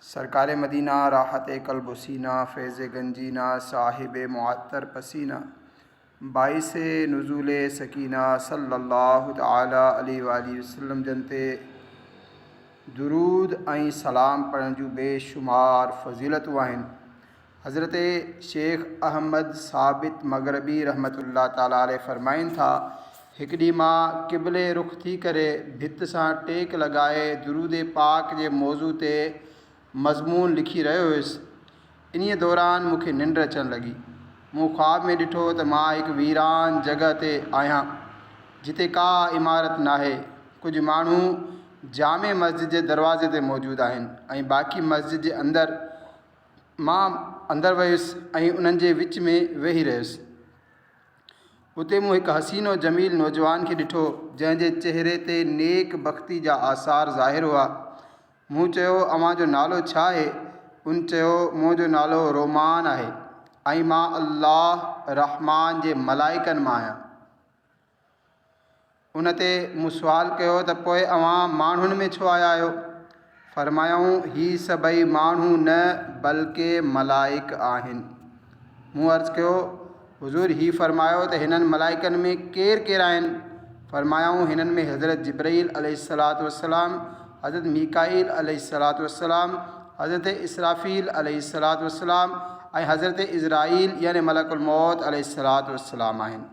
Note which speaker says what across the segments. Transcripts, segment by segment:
Speaker 1: सरकार मदीना राहत क़ल्ब सीना फैज़ गंजीना साहिब मुअत्तर पसीना बाइस नुज़ूल सकीना सल्लल्लाहु तआला अलैहि वसल्लम जनते दुरूद ऐं सलाम पढ़ण जूं बेशुमार फ़ज़ीलतूं आहिनि। हज़रत शेख अहमद साबित मग़रबी रहमतुल्लाह ताला अलैह फ़रमाइनि था, हिकु ॾींहुं मां क़िबले रुख़ थी करे भित सां टेक लॻाए दुरूद पाक जे मौज़ू ते मज़मून लिखी रहियो हुयुसि। इन्हीअ दौरान मूंखे निंड अचणु लॻी। मूं ख़्वाब में ॾिठो त मां हिकु वीरान जॻह ते आहियां जिते का इमारत नाहे। कुझु माण्हू जामे मस्जिद जे दरवाज़े ते मौजूदु आहिनि ऐं बाक़ी मस्जिद जे मां अंदरि वियुसि ऐं उन्हनि जे विच में वेही रहियुसि। उते मूं हिकु हसीनो जमील नौजवान खे ॾिठो जंहिंजे चहिरे ते नेक बख़्ती जा आसार ज़ाहिर हुआ। मूं चयो, अव्हां जो नालो छा आहे? उन चयो, मुंहिंजो नालो रोमान आहे ऐं मां अल्लाह रहमान जे मलाइकनि मां आहियां। उन ते मूं सुवालु कयो त पोइ अव्हां माण्हुनि में छो आया आहियो? फ़रमायूं, ही सभई माण्हू न बल्कि मलाइक आहिनि। मूं अर्ज़ु कयो, हुज़ूर ही फ़रमायो त हिननि मलाइकनि में केरु केरु आहिनि? फ़रमायूं, हिननि में हज़रत जिब्राईल अलैहिस्सलातु वस्सलाम, हज़रत मीकाईल अलैहिस्सलातु वस्सलाम, हज़रत इसराफ़ील अलैहिस्सलातु वस्सलाम ऐं हज़रत इज़राईल यानी मलकुल मौत अलैहिस्सलातु वस्सलाम आहिनि।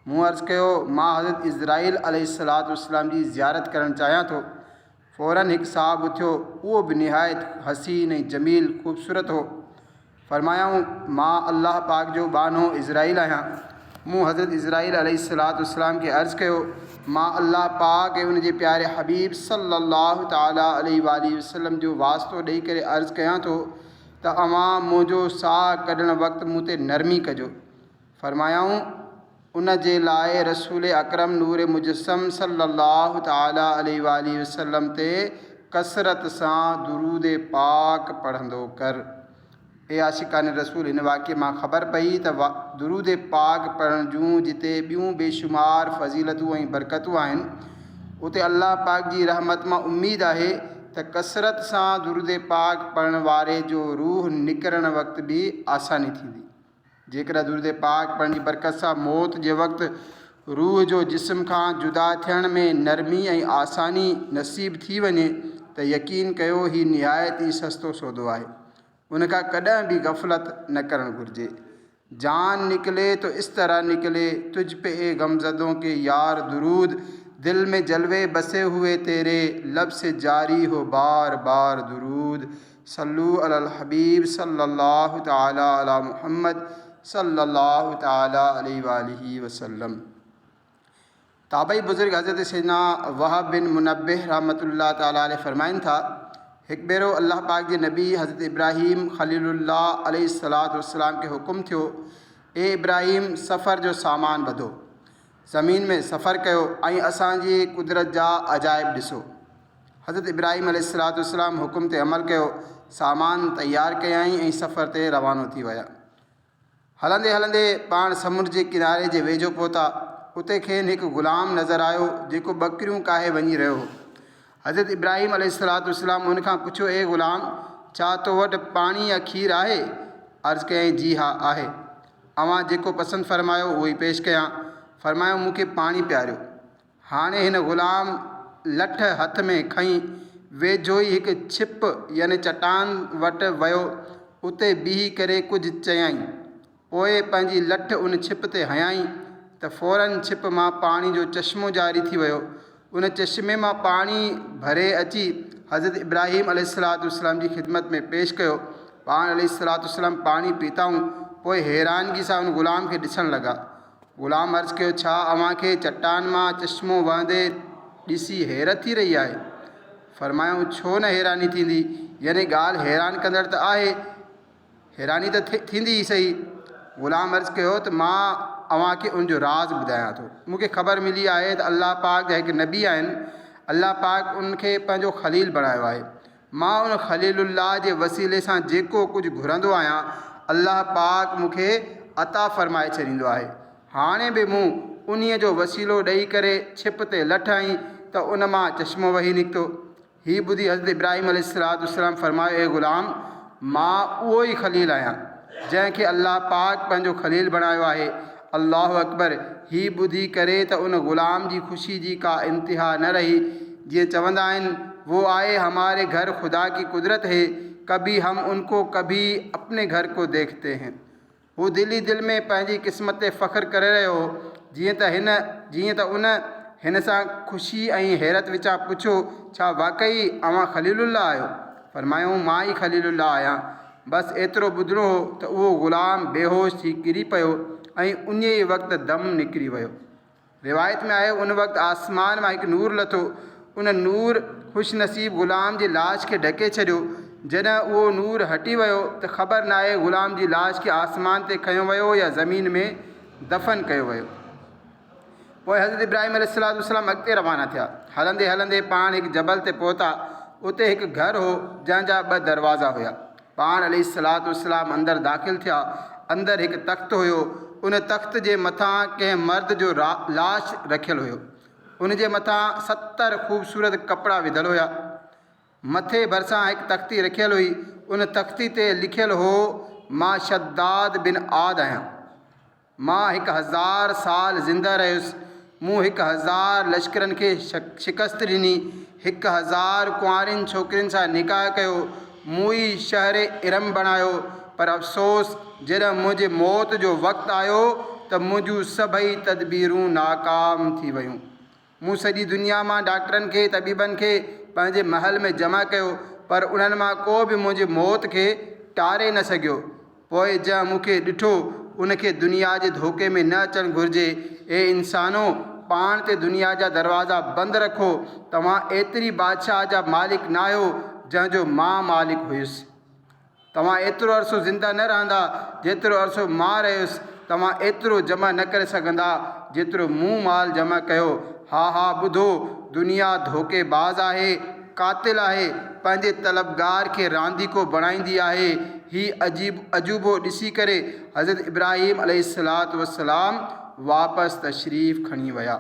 Speaker 1: मूं अर्ज़ु कयो, मां हज़रत इज़राईल अलैहिस्सलातु वस्सलाम जी ज़ियारत करणु चाहियां थो। फ़ौरन हिकु साहबु उथियो, उहो बि निहायत हसीन ऐं जमील ख़ूबसूरत हो। फ़रमायूं, मां अल्लाह पाक जो बानो इज़राईल आहियां। मूं हज़रत इज़राईल अलैहिस्सलातु वस्सलाम खे अर्ज़ु कयो, मां अल्लाह पाक ऐं उन जे प्यारे हबीब सल्लल्लाहु ताला अलैहि वसल्लम जो वास्तो ॾेई करे अर्ज़ु कयां थो त अव्हां मुंहिंजो साहु कढणु वक़्तु मूं ते नरमी कजो। फ़रमायूं, उन जे लाइ रसूल अकरम नूर मुजस्सम सल्लल्लाहु ताला अलैहि वसल्लम ते कसरत सां दुरूद पाक पढ़ंदो कर। ए आशिकान रसूल, हिन वाक़े मां ख़बर पई त दुरूद पाक पढ़ण जूं जिते ॿियूं बेशुमार फ़ज़ीलतूं ऐं बरकतूं आहिनि, उते अल्लाह पाक जी रहमत मां उमेदु आहे त कसरत सां दुरूद पाक पढ़ण वारे जो रूह निकिरण वक़्तु बि आसानी थींदी। जेकॾहिं दुरूद पाक पढ़ण जी बरकत सां मौत जे वक़्तु रूह जो जिस्म खां जुदा थियण में नरमी ऐं आसानी नसीब थी वञे त यकीन कयो ही निहायत ई सस्तो सौदो आहे। उनखां कॾहिं बि गफ़लत न करणु घुरिजे। जान निकले तो इस तरह निकले, तुझ पे ए गमज़दों के यार दुरूद, दिल में जलवे बसे हुए तेरे, लब से जारी हो बार बार दुरूद। सल्लू अलल हबीब सल्लल्लाहु ताला अला मुहम्मद सल्लल्लाहु ताला अलैहि वसल्लम। ताबई बुज़ुर्ग हज़रत सैयदना वहब बिन मुनब्बिह रहमतुल्लाह ताला अलैह फ़रमाइनि था, हिकु भेरो अल्लाह पाक जे नबी हज़रत इब्राहीम ख़लीलुल्लाह अलैहिस्सलातु वस्सलाम खे हुकुम थियो, ए इब्राहीम, सफ़र जो सामान ॿधो, ज़मीन में सफ़रु कयो ऐं असांजी कुदरत जा अजाइब ॾिसो। हज़रत इब्राहीम अलैहिस्सलातु वस्सलाम हुकुम ते अमल कयो, सामान तयारु कयाई ऐं सफ़र ते रवानो थी विया। हलंदे हलंदे पाण समुंड जे किनारे जे वेझो पहुता। उते खेनि हिकु ग़ुलाम नज़र आयो जेको ॿकरियूं काहे वञी रहियो हो। हज़रत इब्राहीम अलैहिस्सलातु वस्सलाम उन खां पुछियो, ए ग़ुलाम, छा तो वटि पाणी या खीरु आहे? अर्ज़ु कयईं, जी हा आहे। अव्हां जेको पसंदि फ़रमायो उहो ई पेश कयां। फ़रमायो, मूंखे पाणी पियारियो। हाणे हिन ग़ुलाम लठ हथ में खईं वेझो ई हिकु छिप यानी चट्टान वटि वियो। उते बीही करे कुझु चयाईं, पोइ पंहिंजी लठ उन छिप ते हयाईं त फ़ौरन छिप मां पाणी जो चश्मो जारी थी वियो। उन चश्मे मां पाणी भरे अची हज़रत इब्राहीम अलैहिस्सलातु वस्सलाम जी ख़िदमत में पेश कयो। पाण अलैहिस्सलातु वस्सलाम पाणी पीताऊं, पोइ हैरानगी सां उन ग़ुलाम खे ॾिसणु लॻा। ग़ुलाम अर्ज़ु कयो, छा अव्हां खे चट्टान मां चश्मो वहंदे ॾिसी हैरत थी रही आहे? फ़रमायूं, छो न हैरानी थींदी, यानी ॻाल्हि हैरान कंदड़ त आहे, हैरानी त थींदी ई सही। ग़ुलाम अर्ज़ु कयो त मां अव्हांखे उनजो राज़ ॿुधायां थो। मूंखे ख़बर मिली आहे त अल्लाह पाक जा हिकु नबी आहिनि। अल्लाह पाक उनखे पंहिंजो ख़लील बणायो आहे। मां उन ख़लीलुल्लाह जे वसीले सां जेको कुझु घुरंदो आहियां, अल्लाह पाक मूंखे अता फ़रमाए छॾींदो आहे। हाणे बि मूं उन्हीअ जो वसीलो ॾेई करे छिप ते लठ हईं त उन मां चश्मो वही निकितो। ही ॿुधी हज़रत इब्राहिम अलैहिस्सलाम फरमायो, ए ग़ुलाम, मां उहो ई ख़लील आहियां जंहिंखे अल्लाह पाक पंहिंजो ख़लील बणायो आहे। अल्लाहु अकबर। ही ॿुधी करे त उन ग़ुलाम जी ख़ुशी जी का इंतिहा न रही। जीअं चवंदा आहिनि, वो आए हमारे घर खुदा की कुदरत है, कभी हम उनको कभी अपने घर को देखते हैं। हू दिल ई दिल में पंहिंजी क़िस्मत ते फ़ख़्रु करे रहियो हो। जीअं त उन हिन सां ख़ुशी ऐं हैरत विचां पुछो, छा वाक़ई अव्हां ख़लीलुल्लाह आहियो? फरमायूं, मां ई ख़लीलुल्लाह आहियां। बसि एतिरो ॿुधिणो हो त उहो ग़ुलाम बेहोश थी किरी पियो ऐं उन ई वक़्तु दम निकिरी वियो। रिवायत में आहे, उन वक़्तु आसमान मां हिकु नूर लथो। उन नूर ख़ुशनसीब ग़ुलाम जी लाश खे ढके छॾियो। जॾहिं उहो नूर हटी वियो त ख़बर न आहे ग़ुलाम जी लाश खे आसमान ते खंयो वियो या ज़मीन में दफ़न कयो वियो। पोइ हज़रत इब्राहिम अलैहिस्सलाम अॻिते रवाना थिया। हलंदे हलंदे पाण हिकु जबल ते पहुता। उते हिकु घरु हो जंहिंजा 2 दरवाज़ा हुया। पाण अलैहिस्सलाम अंदरि दाख़िल थिया। अंदरि हिकु तख़्तु हुयो। उन तख़्त जे मथां कंहिं मर्द जो लाश रखियलु हुयो। उन जे मथां 70 ख़ूबसूरत कपिड़ा विधल हुया। मथे भरिसां हिकु तख़्ती रखियलु हुई। उन तख़्ती ते लिखियलु हो, मां शद्दाद बिन आद आहियां। मां 1000 साल ज़िंदा रहियुसि। मूं 1000 लश्करनि खे शिकस्त ॾिनी। 1000 कुंवारियुनि छोकिरियुनि सां निकाह कयो। मूं ई शहर इरम बणायो। पर अफ़सोस, जॾहिं मुंहिंजे मौत जो वक़्तु आयो त मुंहिंजूं सभई तदबीरूं नाकाम थी वियूं। मूं सॼी दुनिया मां डॉक्टरनि खे, तबीबनि खे पंहिंजे महल में जमा कयो, पर उन्हनि मां को बि मुंहिंजे मौत खे टारे न सघियो। पोइ जंहिं मूंखे ॾिठो उनखे दुनिया जे धोखे में न अचणु घुरिजे। ए इंसानो, पाण ते दुनिया जा दरवाज़ा बंदि रखो। तव्हां एतिरी बादशाह जा मालिक न आहियो जंहिंजो मां मालिक हुयुसि। तव्हां एतिरो अरसो ज़िंदा न रहंदा जेतिरो अरसो मां रहियुसि। तव्हां एतिरो जमा न करे सघंदा जेतिरो मूं माल जमा कयो। हा ॿुधो, दुनिया धोखेबाज़ आहे, कातिल आहे, पंहिंजे तलबगार खे रांदीको बणाईंदी आहे। ही अजूबो ॾिसी करे हज़रत इब्राहिम अलैहिस्सलाम वापसि तशरीफ़ खणी विया।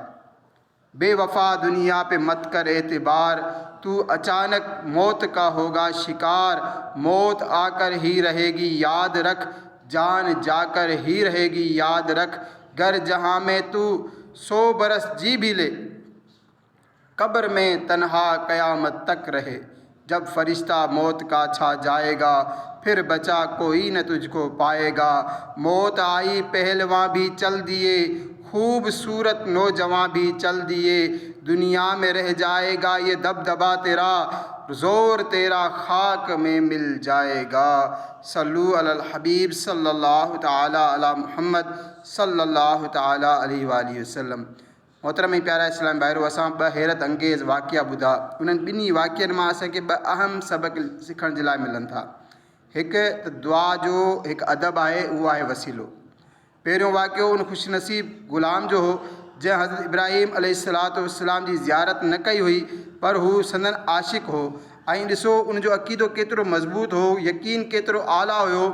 Speaker 1: बेवफा, दुनिया पे मत कर एतबार, तू अचानक मौत का होगा शिकार। मौत आकर ही रहेगी याद रख, जान जाकर ही रहेगी याद रख। घर जहाँ में तू 100 बरस जी भी ले, कब्र में तन्हा क़यामत तक रहे। जब फरिश्ता मौत का छा जाएगा, फिर बचा कोई न तुझको पाएगा। मौत आई पहलवां भी चल दिए, खूबसूरत नौजवां भी चल दिए। दुनिया में रह जाएगा ये दबदबा तेरा, ज़ोर तेरा खाक में मिल जाएगा। सल्लु अलल हबीब सल्लल्लाहु ताला अला मुहम्मद सल्लल्लाहु ताला अलैहि वसल्लम। मोहतरम ऐं प्यारा इस्लाम भाइरो, असां 2 हैरत अंगेज़ वाक़िया ॿुधा। उन्हनि ॿिन्ही वाक़ियनि मां असांखे 2 अहम सबक़ सिखण जे लाइ मिलनि था। हिकु त दुआ जो हिकु अदब आहे, उहो आहे वसीलो। पहिरियों वाक़ियो उन ख़ुशनसीब ग़ुलाम जो हो जंहिं हज़रत इब्राहिम अलैहिस्सलाम जी ज़ियारत न कई हुई, पर हू संदन आशिक़ हो। ऐं ॾिसो उनजो अक़ीदो केतिरो मज़बूत हो, यकीन केतिरो आला हुयो।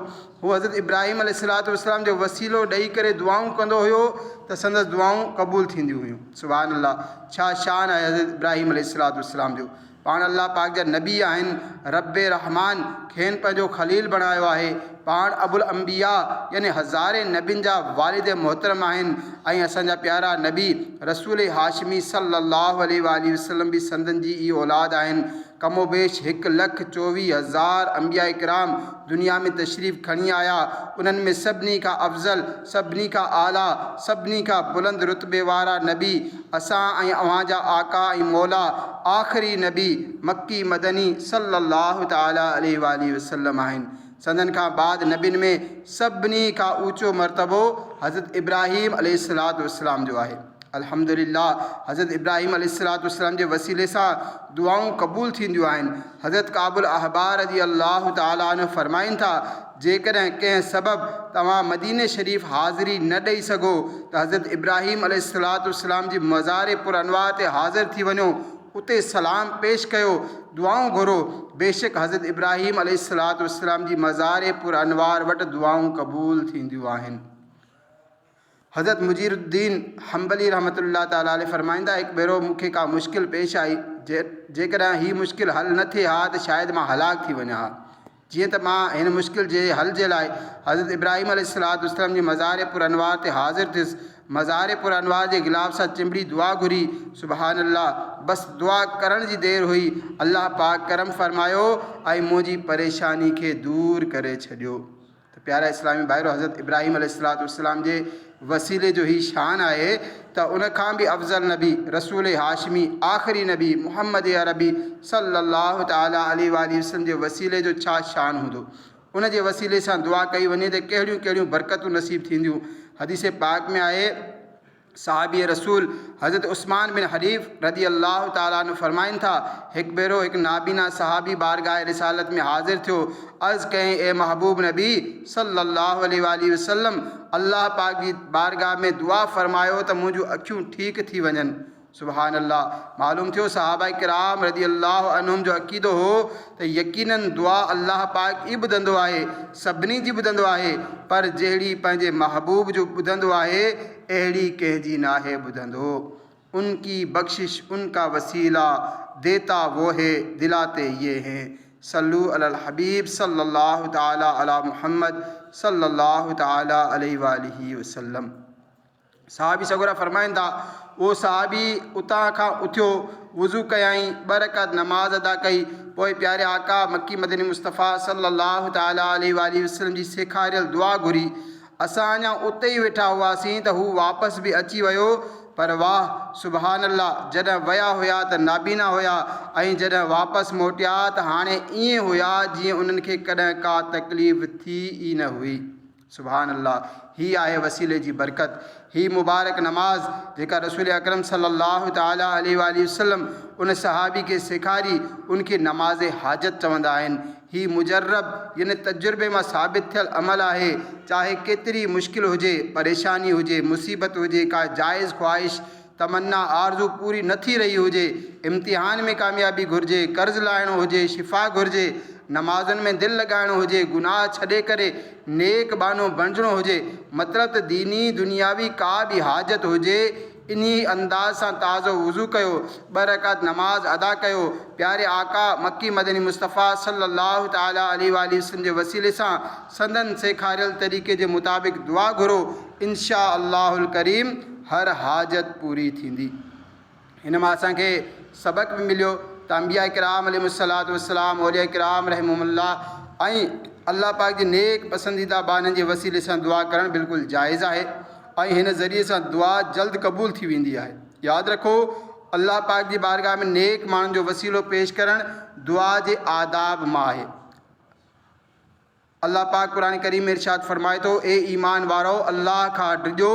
Speaker 1: हू हज़रत इब्राहिम अलैहिस्सलाम जो वसीलो ॾेई करे दुआऊं कंदो हुयो त संदसि दुआऊं क़बूल थींदियूं हुयूं। सुभान अल्लाह, छा शान आहे हज़रत इब्राहिम अलैहिस्सलाम जो। पाण अल्लाह पाक जा नबी आहिनि। रब्बे रहमान खेनि पंहिंजो ख़लील बणायो आहे। पाण अबुल अंबिया यानी हज़ारे नबियुनि जा वालिद मोहतरम आहिनि। ऐं असांजा प्यारा नबी रसूल हाशमी सल्लल्लाहु अलैहि वसल्लम बि संदन जी ई औलाद आहिनि। कमोबेश 1,24,000 अंबिया इकराम दुनिया में तशरीफ़ खणी आया। उन्हनि में सभिनी खां अफ़ज़ल, सभिनी खां आला, सभिनी खां बुलंद रुतबे वारा नबी असां ऐं अव्हां जा आका ऐं मौला आख़िरी नबी मक्की मदनी सल्लल्लाहु ताला अलैहि वसल्लम आहिनि। संदन खां बाद नबियुनि में सभिनी खां ऊचो मर्तबो हज़रत इब्राहिम अलैहिस्सलाम जो आहे। अल्हम्दुलिल्लाह, हज़रत इब्राहिम अलैहिस्सलाम जे वसीले सां दुआऊं क़बूल थींदियूं आहिनि। हज़रत काबुल अहबार रज़ी अल्लाह ताला अन्हु फरमाइनि था, जेकॾहिं कंहिं सबबु तव्हां मदीने शरीफ़ हाज़िरी न ॾेई सघो त हज़रत इब्राहिम अलैहिस्सलाम जी मज़ार पुर अनवार ते हाज़िर थी वञो, उते सलाम पेश कयो, दुआऊं घुरो। बेशक हज़रत इब्राहिम अलैहिस्सलाम जी मज़ार पुर अनवार वटि दुआऊं क़बूल थींदियूं आहिनि। हज़रत मुजीरुद्दीन हम्बली रहमतुल्लाह ताला अलैह फरमाईंदा, हिकु भेरो मूंखे का मुश्किल पेश आई। जेकॾहिं हीअ मुश्किल हल न थिए हा त शायदि मां हलाक थी वञा हा। जीअं त मां हिन मुश्किल जे हल जे लाइ हज़रत इब्राहिम अलैहिस्सलाम जे मज़ार पुरअनवार ते हाज़िर थियुसि। मज़ार पुरअनवार जे गिलाफ सां चिंबड़ी दुआ घुरी। सुबहान अल्लाह, बसि दुआ करण जी देरि हुई, अल्लाह पाक करम फरमायो ऐं मुंहिंजी परेशानी खे दूर करे छॾियो। त प्यारा इस्लामी भाइरो, हज़रत इब्राहिम अलैहिस्सलाम जे वसीले जो ही शान आहे त उन खां बि अफ़ज़ल नबी रसूल हाशमी आख़िरी नबी मुहम्मद अरबी सल्लल्लाहु ताला अलैहि वसल्लम जे वसीले जो छा शान हूंदो। उन जे वसीले सां दुआ कई वञे त कहिड़ियूं कहिड़ियूं बरकतूं नसीब थींदियूं। हदीस पाक में आहे, साहबी रसूल हज़रत उस्मान बिन हरीफ़ रदी अल्लाह ताला अन्हु फरमाइनि था, हिकु भेरो हिकु नाबीना सहाबी बारगाह रिसालत में हाज़िर थियो। अर्ज़ कयईं, ए महबूब नबी सल्लल्लाहु अलैहि वसल्लम, अल्लाह पाक जी बारगाह में दुआ फरमायो त मुंहिंजूं अखियूं ठीकु थी वञनि। सुबहान अल्लाह, मालूम थियो सहाबा किराम रदी अल्लाह अन्हुम जो अक़ीदो हो त यकीनन दुआ अल्लाह पाक ई ॿुधंदो आहे, सभिनी जी ॿुधंदो आहे, पर जहिड़ी पंहिंजे महबूब जो ॿुधंदो आहे अहिड़ी कंहिंजी नाहे ॿुधंदो। उनकी बख्शिश उनका वसीला, देता वो है, दिलाते ये हैं। सल्लु अलल हबीब सल्लल्लाहु ताला अला मुहम्मद सल्लल्लाहु ताला अलैहि वसल्लम। साहबी सगोरा फरमाइनि था, वो साहबी उतां खां उथियो, वज़ू कयाईं, 2 रकात नमाज़ अदा कई, पोइ प्यारे आका मक्की मदनी मुस्तफ़ा सल्लल्लाहु ताला अलैहि वसल्लम जी सेखारियल दुआ घुरी। असां अञा उते ई वेठा हुआसीं त हू वापसि बि अची वियो, पर वाह सुबहान अल्लाह, जॾहिं विया हुया त नाबीना हुया ऐं जॾहिं वापसि मोटिया त हाणे ईअं हुया जीअं उन्हनि खे कॾहिं का तकलीफ़ थी ई न हुई। सुबहान अल्लाह, ही आहे वसीले जी बरकत। ही मुबारक नमाज जेका रसूल अकरम सल्लल्लाहु ताला अलैहि वसल्लम उन सहाबी खे सेखारी, उनखे नमाज़ हाजत चवंदा आहिनि। ही मुजर्रब यानी तजुर्बे मां साबित थियल अमल आहे। चाहे केतिरी मुश्किल हुजे, परेशानी हुजे, मुसीबत हुजे, का जाइज़ ख़्वाहिश तमन्ना आरज़ू पूरी न थी रही हुजे, इम्तिहान में कामयाबी घुरिजे, कर्ज़ लाहिणो हुजे, शिफ़ा घुरिजे, नमाज़ुनि में दिलि लॻाइणो हुजे, गुनाह छॾे करे नेक बानो बणिजणो हुजे, मतिलबु त दीनी दुनियावी का बि हाजत हुजे, इन्ही अंदाज़ सां ताज़ो वज़ू कयो, 2 रकात नमाज़ अदा कयो, प्यारे आका मक्की मदनी मुस्तफ़ा सल्लल्लाहु ताला अलैहि वसल्लम जे वसीले सां संदन सेखारियल तरीक़े जे मुताबिक़ दुआ घुरो, इंशा अल्लाहुल करीम हर हाजत पूरी थींदी। हिन मां असांखे सबक़ बि मिलियो त अंबिया किराम अलैहिमुस्सलातु वस्सलाम, औलिया किराम रहमुमुल्लाह ऐं अल्लाह पाक जी नेक पसंदीदा बाननि जे वसीले सां दुआ करणु बिल्कुलु जाइज़ आहे ऐं हिन ज़रिए सां दुआ जल्द क़बूल थी वेंदी आहे। यादि रखो, अल्लाह पाक जी बारगाह में नेक माण्हुनि जो वसीलो पेश करणु दुआ जे आदाब मां आहे। अल्लाह पाक क़ुरान करीम में इरशाद फरमाए थो, ए ईमान वारो, अल्लाह खां डिॼो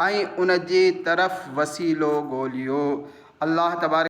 Speaker 1: ऐं उन जे तरफ़ वसीलो ॻोल्हियो। अल्लाह तबारक